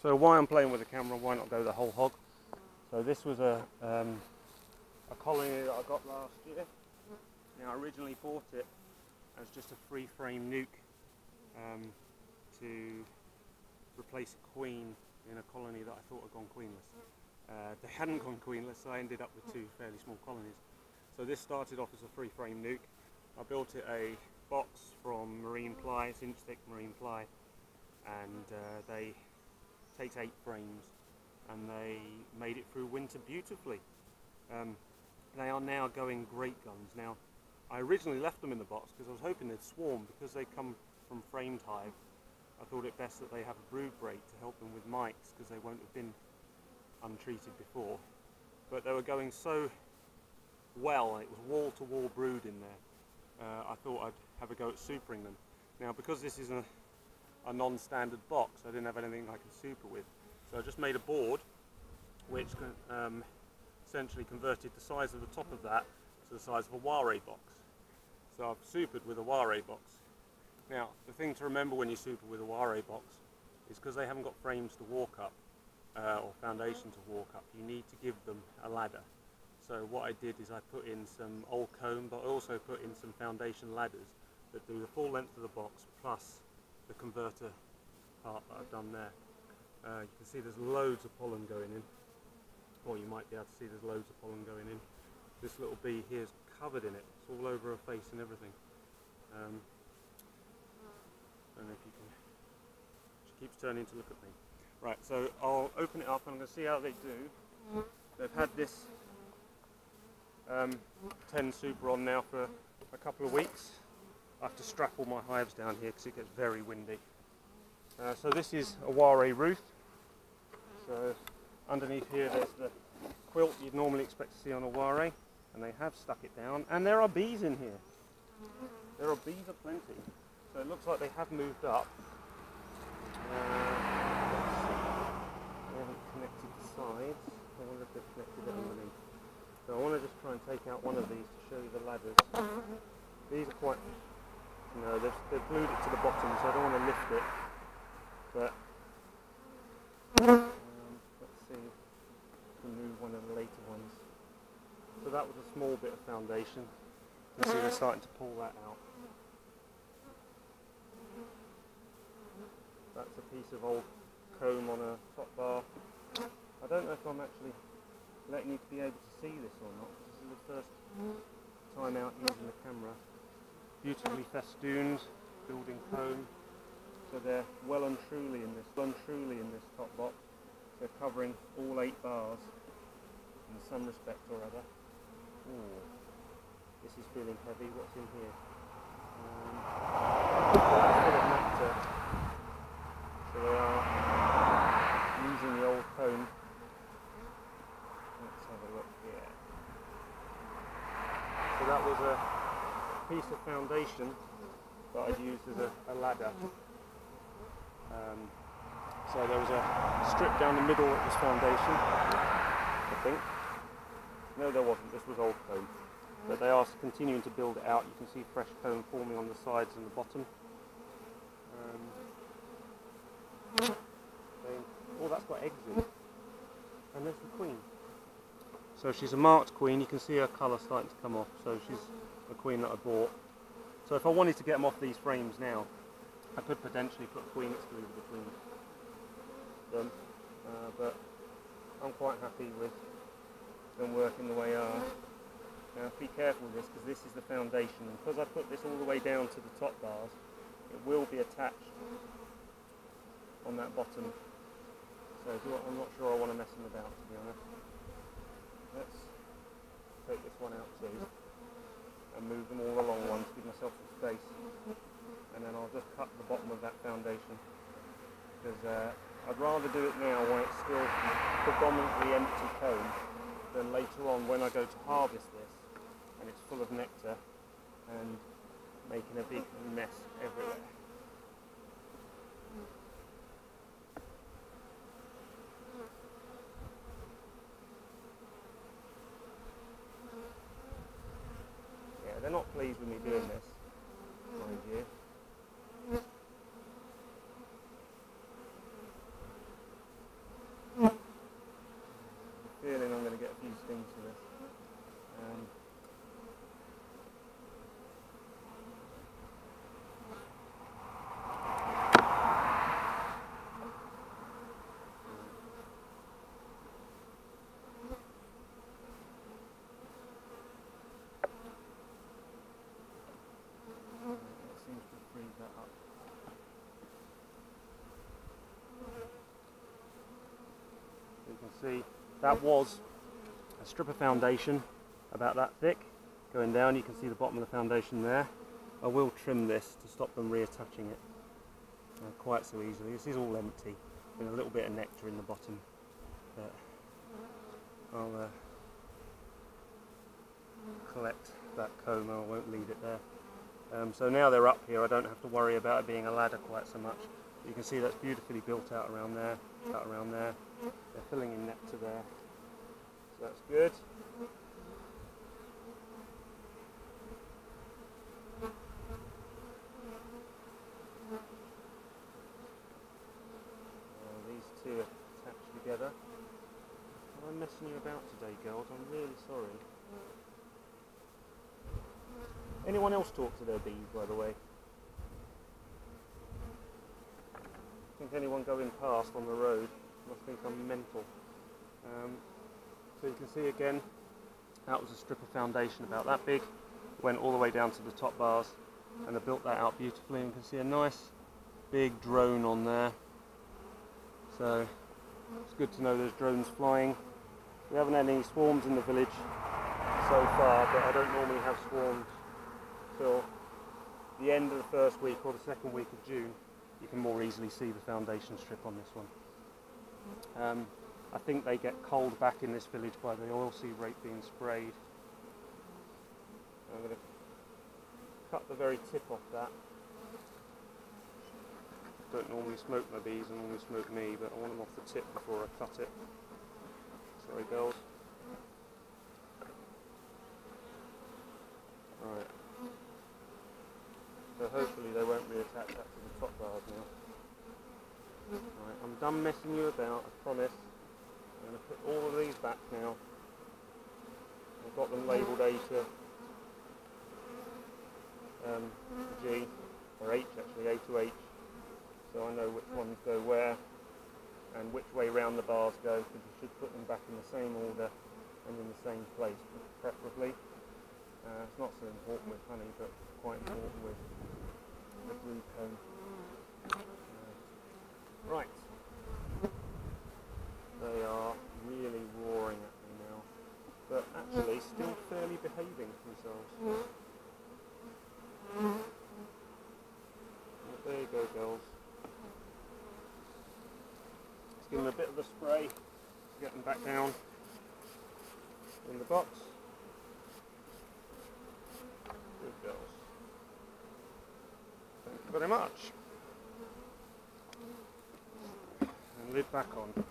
So why I'm playing with the camera, why not go the whole hog? So this was a colony that I got last year. Now I originally bought it as just a free frame nuke to replace a queen in a colony that I thought had gone queenless. They hadn't gone queenless, so I ended up with two fairly small colonies. So this started off as a free frame nuke. I built it a box from marine ply, it's inch thick marine ply, and they takes 8 frames, and they made it through winter beautifully. They are now going great guns. Now, I originally left them in the box because I was hoping they'd swarm, because they come from framed hive. I thought it best that they have a brood break to help them with mites, because they won't have been untreated before. But they were going so well, it was wall-to-wall brood in there. I thought I'd have a go at supering them. Now, because this is a non-standard box, I didn't have anything I could super with. So I just made a board which essentially converted the size of the top of that to the size of a warré box. So I've supered with a warré box. Now, the thing to remember when you super with a warré box is, because they haven't got frames to walk up, or foundation to walk up, you need to give them a ladder. So what I did is I put in some old comb, but I also put in some foundation ladders that do the full length of the box plus the converter part that I've done there. You can see there's loads of pollen going in, or you might be able to see there's loads of pollen going in. This little bee here is covered in it, it's all over her face and everything. I don't know if you can, she keeps turning to look at me. Right, so I'll open it up and I'm going to see how they do. They've had this 10 super on now for a couple of weeks. I have to strap all my hives down here because it gets very windy. So this is a warré roof. So underneath here there's the quilt you'd normally expect to see on a warré, and they have stuck it down, and there are bees in here. There are bees aplenty. So it looks like they have moved up. Let's see. They haven't connected the sides. I wonder if they've connected it underneath. So I want to just try and take out one of these to show you the ladders. These are quite, no, they've glued it to the bottom, so I don't want to lift it. But let's see if we can move one of the later ones. So that was a small bit of foundation. You can see they're starting to pull that out. That's a piece of old comb on a top bar. I don't know if I'm actually letting you to be able to see this or not. This is the first time out using the camera. Beautifully festooned building comb. So they're well and truly in this top box. They're covering all 8 bars in some respect or other. Ooh, this is feeling heavy. What's in here? That's full of nectar. So they are using the old comb. Let's have a look here. So that was a piece of foundation that I'd used as a ladder. So there was a strip down the middle that was foundation, I think. No, there wasn't. This was old comb. But they are continuing to build it out. You can see fresh comb forming on the sides and the bottom. Oh, that's got eggs in. And there's the queen. So she's a marked queen. You can see her colour starting to come off. So she's a queen that I bought. So if I wanted to get them off these frames now, I could potentially put a queen excluder between them. But I'm quite happy with them working the way they are. Now be careful with this, because this is the foundation, and because I put this all the way down to the top bars, it will be attached on that bottom. So I'm not sure I want to mess them about, to be honest. Let's take this one out too and move them all along one to give myself some space, and then I'll just cut the bottom of that foundation, because I'd rather do it now when it's still predominantly empty comb than later on when I go to harvest this and it's full of nectar and making a big mess everywhere. Yeah, they're not pleased with me doing this, mind you. into this. It seems to freeze that up. You can see that was a strip of foundation about that thick going down. You can see the bottom of the foundation there. I will trim this to stop them reattaching it quite so easily. This is all empty with a little bit of nectar in the bottom, but I'll collect that comb and I won't leave it there. So now they're up here, I don't have to worry about it being a ladder quite so much. You can see that's beautifully built out around there, out around there. They're filling in nectar there, so that's good. These two are attached together. Am I messing you about today, girls? I'm really sorry. Anyone else talk to their bees, by the way? Think anyone going past on the road must think I'm mental. So you can see again, that was a strip of foundation about that big, went all the way down to the top bars, and I built that out beautifully. And you can see a nice big drone on there. So it's good to know there's drones flying. We haven't had any swarms in the village so far, but I don't normally have swarms till the end of the first week or the second week of June. You can more easily see the foundation strip on this one. I think they get cold back in this village by the oilseed rape being sprayed. I'm going to cut the very tip off that. Don't normally smoke my bees, I normally smoke me, but I want them off the tip before I cut it. Sorry girls. Right. So hopefully they won't reattach that to the top bars now. Right, I'm done messing you about, I promise. I'm going to put all of these back now. I've got them labelled A to G, or H actually, A to H. So I know which ones go where and which way round the bars go, because you should put them back in the same order and in the same place, preferably. It's not so important with honey, but quite important with the brood comb. Right. They are really roaring at me now, but actually still fairly behaving themselves. Well, there you go, girls. Let's give them a bit of a spray to get them back down in the box. Good girls. Thank you very much. And lid back on.